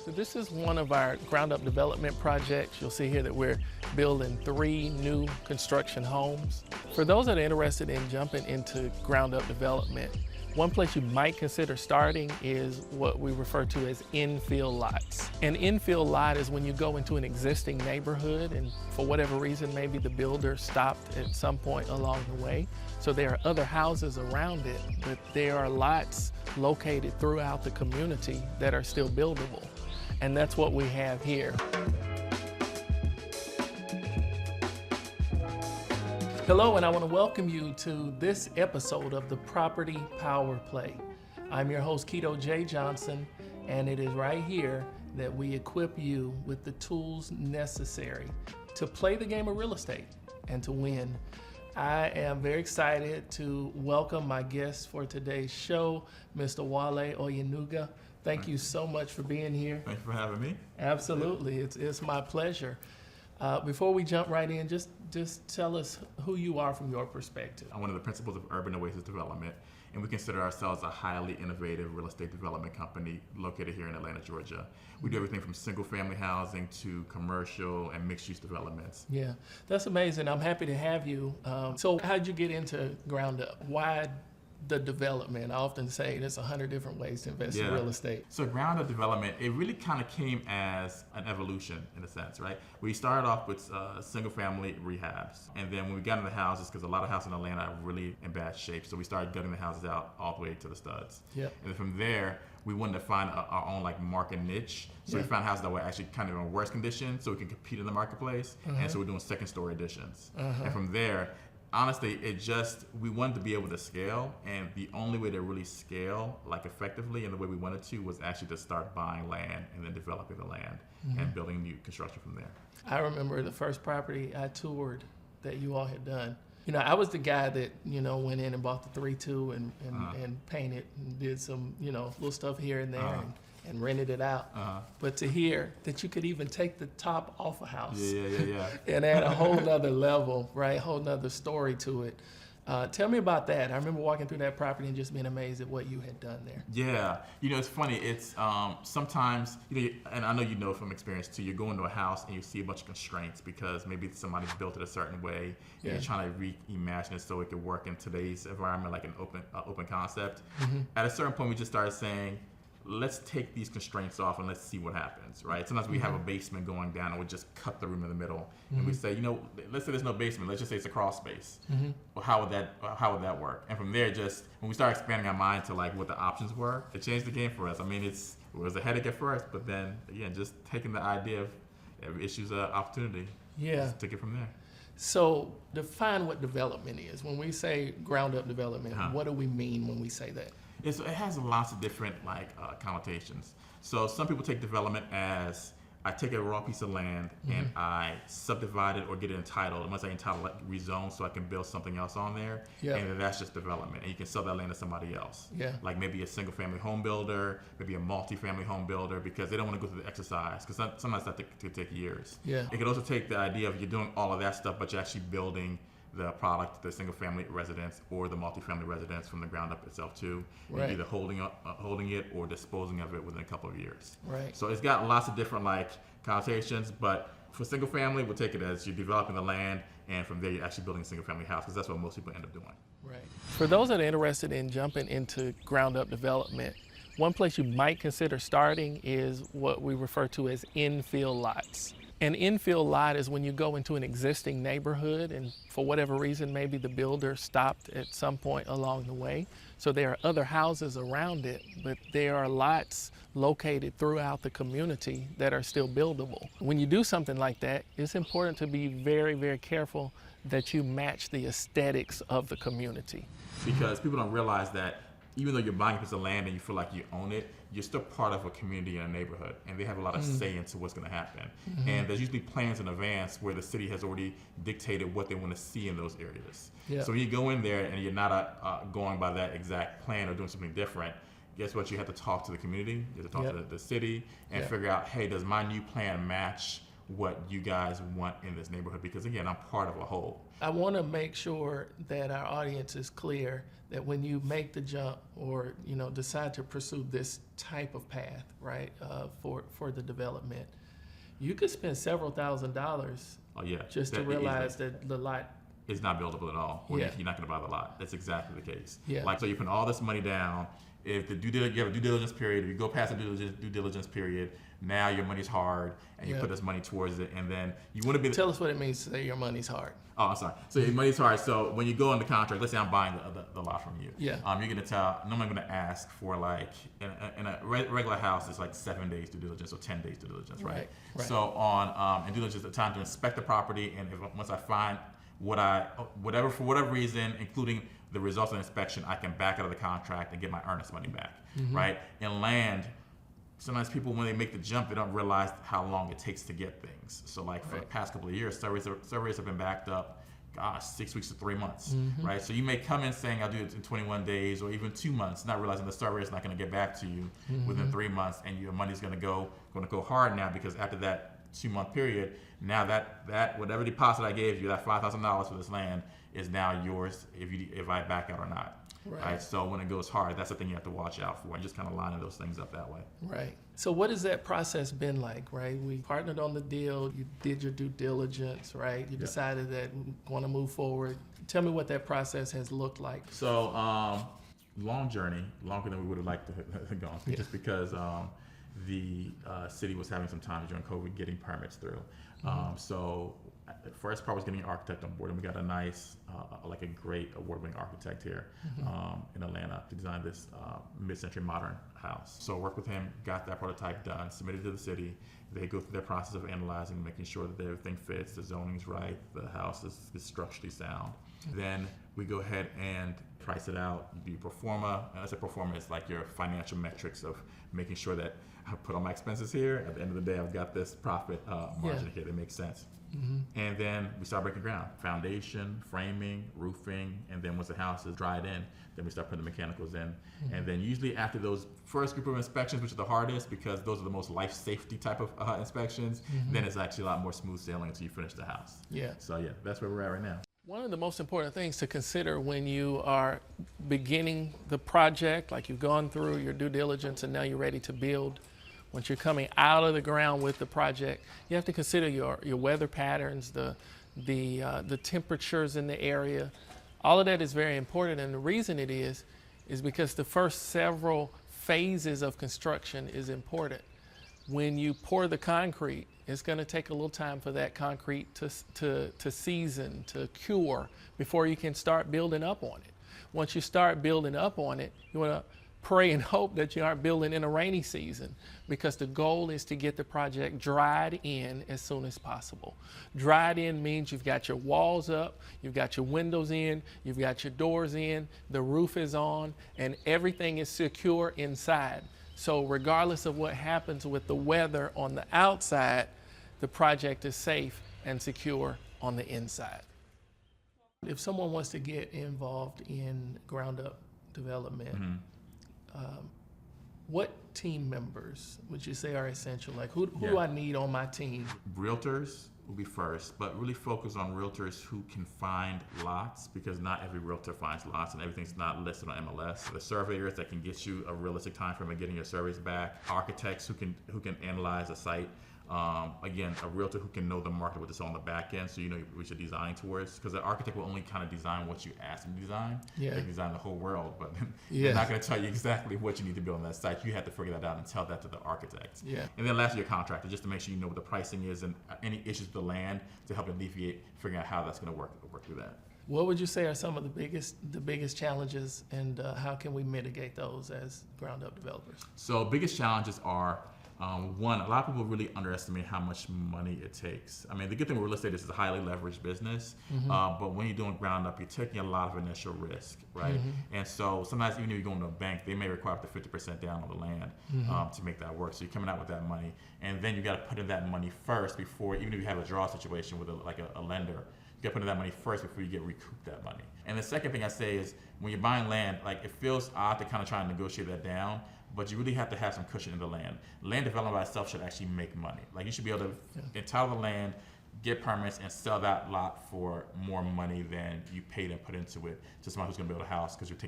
So this is one of our ground up development projects. You'll see here that we're building 3 new construction homes. For those that are interested in jumping into ground up development, one place you might consider starting is what we refer to as infill lots. An infill lot is when you go into an existing neighborhood and for whatever reason, maybe the builder stopped at some point along the way. So there are other houses around it, but there are lots located throughout the community that are still buildable. And that's what we have here. Hello, and I want to welcome you to this episode of the Property Power Play. I'm your host, Kito J. Johnson, and it is right here that we equip you with the tools necessary to play the game of real estate and to win. I am very excited to welcome my guest for today's show, Mr. Wole Oyenuga. Thank you so much for being here. Thanks for having me. Absolutely, it's my pleasure. Before we jump right in, just tell us who you are from your perspective. I'm one of the principals of Urban Oasis Development, and we consider ourselves a highly innovative real estate development company located here in Atlanta, Georgia. We do everything from single-family housing to commercial and mixed-use developments. Yeah, that's amazing. I'm happy to have you. So how'd you get into ground up? Why the development? I often say there's 100 different ways to invest in real estate. So ground up development, it really kind of came as an evolution in a sense, right? We started off with single family rehabs. And then when we got into houses, because a lot of houses in Atlanta are really in bad shape, so we started gutting the houses out all the way to the studs. Yep. And then from there, we wanted to find our own like market niche. So we found houses that were actually kind of in worse condition so we can compete in the marketplace. And so we're doing second story additions. And from there, honestly, we wanted to be able to scale, and the only way to really scale like effectively and the way we wanted to was actually to start buying land and then developing the land and building new construction from there. I remember the first property I toured that you all had done. You know, I was the guy that, went in and bought the 3-2 and painted and did some, little stuff here and there and rented it out. But to hear that you could even take the top off a house and add a whole nother level, right? Whole nother story to it. Tell me about that. I remember walking through that property and just being amazed at what you had done there. Yeah, it's funny. It's sometimes, and I know you know from experience too, you go into a house and you see a bunch of constraints because maybe somebody built it a certain way and you're trying to reimagine it so it could work in today's environment, like an open concept. At a certain point, we just started saying, let's take these constraints off and let's see what happens, right? Sometimes we have a basement going down and we just cut the room in the middle and we say, let's say there's no basement, let's just say it's a crawl space. Well, how would that work? And from there, just when we start expanding our mind to like what the options were, it changed the game for us. I mean, it was a headache at first, but then again, just taking the idea of every issue's an opportunity. Just take it from there. So define what development is. When we say ground up development, what do we mean when we say that? It has lots of different connotations. So some people take development as I take a raw piece of land and I subdivide it or get it entitled. And once I entitle it, rezone so I can build something else on there. And then that's just development. And you can sell that land to somebody else. Like maybe a single family home builder, maybe a multi-family home builder, because they don't want to go through the exercise. Because sometimes that could take years. It could also take the idea of you're doing all of that stuff, but you're actually building the product, the single-family residence or the multi-family residence from the ground up itself too, and either holding it or disposing of it within a couple of years. So it's got lots of different connotations, but for single-family, we'll take it as you're developing the land, and from there you're actually building a single-family house, because that's what most people end up doing. For those that are interested in jumping into ground-up development, one place you might consider starting is what we refer to as infill lots. An infill lot is when you go into an existing neighborhood and for whatever reason, maybe the builder stopped at some point along the way. So there are other houses around it, but there are lots located throughout the community that are still buildable. When you do something like that, it's important to be very, very careful that you match the aesthetics of the community. Because people don't realize that even though you're buying a piece of land and you feel like you own it, you're still part of a community and a neighborhood, and they have a lot of say into what's going to happen. And there's usually plans in advance where the city has already dictated what they want to see in those areas. So when you go in there and you're not going by that exact plan or doing something different, guess what? You have to talk to the community, you have to talk to the city and figure out, hey, does my new plan match what you guys want in this neighborhood, because again, I'm part of a whole. I want to make sure that our audience is clear that when you make the jump or decide to pursue this type of path, right, for the development, you could spend several $1,000s. Oh yeah, just to realize that the lot is not buildable at all. Or yeah. You're not going to buy the lot. That's exactly the case. Yeah. Like, so you put all this money down. If you have a due diligence period, if you go past the due diligence period, now your money's hard, and you put this money towards it, and then you want to be. Tell us what it means to say your money's hard. Oh, I'm sorry. So your money's hard. So when you go into contract, let's say I'm buying the lot from you. Yeah. You're gonna tell. Normally, I'm gonna ask for like in a regular house, it's like 7 days due diligence or 10 days due diligence, right? Right. So on due diligence, the time to inspect the property, and once I find whatever for whatever reason, including the results of the inspection, I can back out of the contract and get my earnest money back, right? In land, sometimes people, when they make the jump, they don't realize how long it takes to get things. So like for the past couple of years, surveys have been backed up, 6 weeks to 3 months, right? So you may come in saying I'll do it in 21 days or even 2 months, not realizing the survey is not going to get back to you within 3 months, and your money's going to go hard now, because after that 2-month period, now that whatever deposit I gave you, that $5,000 for this land, is now yours if I back out or not. Right. So when it goes hard, that's the thing you have to watch out for, and just kind of lining those things up that way. Right. So what has that process been like, right? We partnered on the deal, you did your due diligence, right? You decided that we want to move forward. Tell me what that process has looked like. So long journey, longer than we would have liked to have gone through, just because the city was having some time during COVID getting permits through. So the first part was getting an architect on board, and we got a nice, like a great award-winning architect here in Atlanta to design this mid-century modern house. So I worked with him, got that prototype done, submitted to the city. They go through their process of analyzing, making sure that everything fits, the zoning's right, the house is structurally sound. Then we go ahead and price it out, do pro forma. And I say pro forma is like your financial metrics of making sure that I put all my expenses here. At the end of the day, I've got this profit margin here that makes sense. And then we start breaking ground, foundation, framing, roofing, and then once the house is dried in, then we start putting the mechanicals in. And then usually after those first group of inspections, which are the hardest because those are the most life safety type of inspections, then it's actually a lot more smooth sailing until you finish the house. Yeah. So yeah, that's where we're at right now. One of the most important things to consider when you are beginning the project, like you've gone through your due diligence and now you're ready to build, once you're coming out of the ground with the project, you have to consider your weather patterns, the temperatures in the area. All of that is very important, and the reason it is because the first several phases of construction is important. When you pour the concrete, it's going to take a little time for that concrete to season, to cure, before you can start building up on it. Once you start building up on it, you want to pray and hope that you aren't building in a rainy season, because the goal is to get the project dried in as soon as possible. Dried in means you've got your walls up, you've got your windows in, you've got your doors in, the roof is on, and everything is secure inside. So regardless of what happens with the weather on the outside, the project is safe and secure on the inside. If someone wants to get involved in ground up development, what team members would you say are essential? Like who do I need on my team? Realtors will be first, but really focus on realtors who can find lots, because not every realtor finds lots and everything's not listed on MLS. The surveyors that can get you a realistic time frame of getting your surveys back. Architects who can analyze a site. Again, a realtor who can know the market with this on the back end, so you know what you're designing towards, because the architect will only kind of design what you ask them to design. They can design the whole world, but they're not going to tell you exactly what you need to build on that site. You have to figure that out and tell that to the architect. And then lastly, your contractor, just to make sure you know what the pricing is and any issues with the land to help alleviate figuring out how that's going to work through that. What would you say are some of the biggest challenges, and how can we mitigate those as ground up developers? So biggest challenges are, one, a lot of people really underestimate how much money it takes. I mean, the good thing with real estate is it's a highly leveraged business, but when you're doing ground up, you're taking a lot of initial risk, right? And so sometimes even if you're going to a bank, they may require up to 50% down on the land to make that work. So you're coming out with that money, and then you got to put in that money first before, even if you have a draw situation with a lender, you got to put in that money first before you get recouped that money. And the second thing I say is, when you're buying land, like, it feels odd to kind of try and negotiate that down, but you really have to have some cushion in the land. Land development by itself should actually make money. Like you should be able to entitle the land, get permits, and sell that lot for more money than you paid and put into it to somebody who's going to build a house, because you're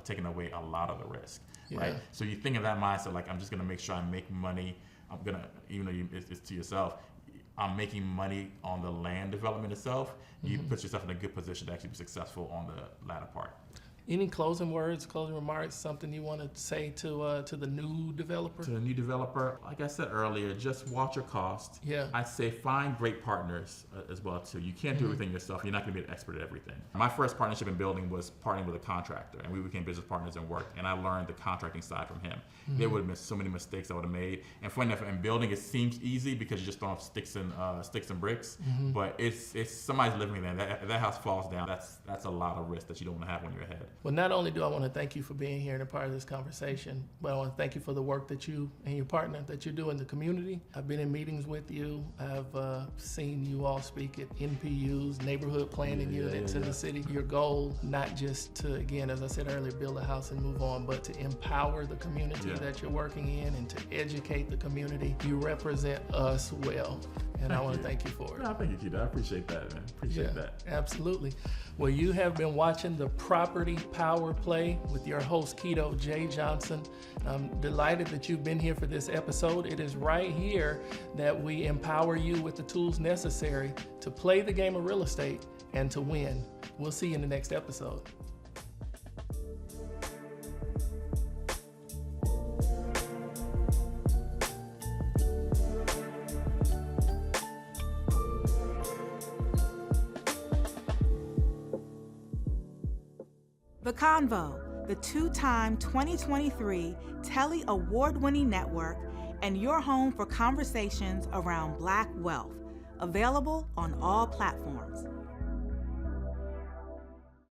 taking away a lot of the risk, right? So you think of that mindset, like I'm just going to make sure I make money. I'm going to, even though it's to yourself, I'm making money on the land development itself. You put yourself in a good position to actually be successful on the latter part. Any closing words, closing remarks, something you want to say to the new developer? To the new developer, like I said earlier, just watch your cost. Yeah. I'd say find great partners as well too. You can't do everything yourself. You're not going to be an expert at everything. My first partnership in building was partnering with a contractor, and we became business partners and worked. And I learned the contracting side from him. There would have been so many mistakes I would have made. And funny enough, in building, it seems easy because you just throw off sticks and bricks. But it's somebody's living there. If that house falls down, that's a lot of risk that you don't want to have when you're ahead. Well, not only do I want to thank you for being here and a part of this conversation, but I want to thank you for the work that you and your partner that you do in the community. I've been in meetings with you. I've seen you all speak at NPUs, neighborhood planning units in the city. Your goal, not just to, again, as I said earlier, build a house and move on, but to empower the community that you're working in and to educate the community. You represent us well, and I want to thank you for it. No, thank you, Kito. I appreciate that, man. Appreciate that. Absolutely. Well, you have been watching the Property Power Play with your host, Kito J. Johnson. I'm delighted that you've been here for this episode. It is right here that we empower you with the tools necessary to play the game of real estate and to win. We'll see you in the next episode. The Convo, the two-time 2023 Telly Award-winning network and your home for conversations around Black wealth, available on all platforms.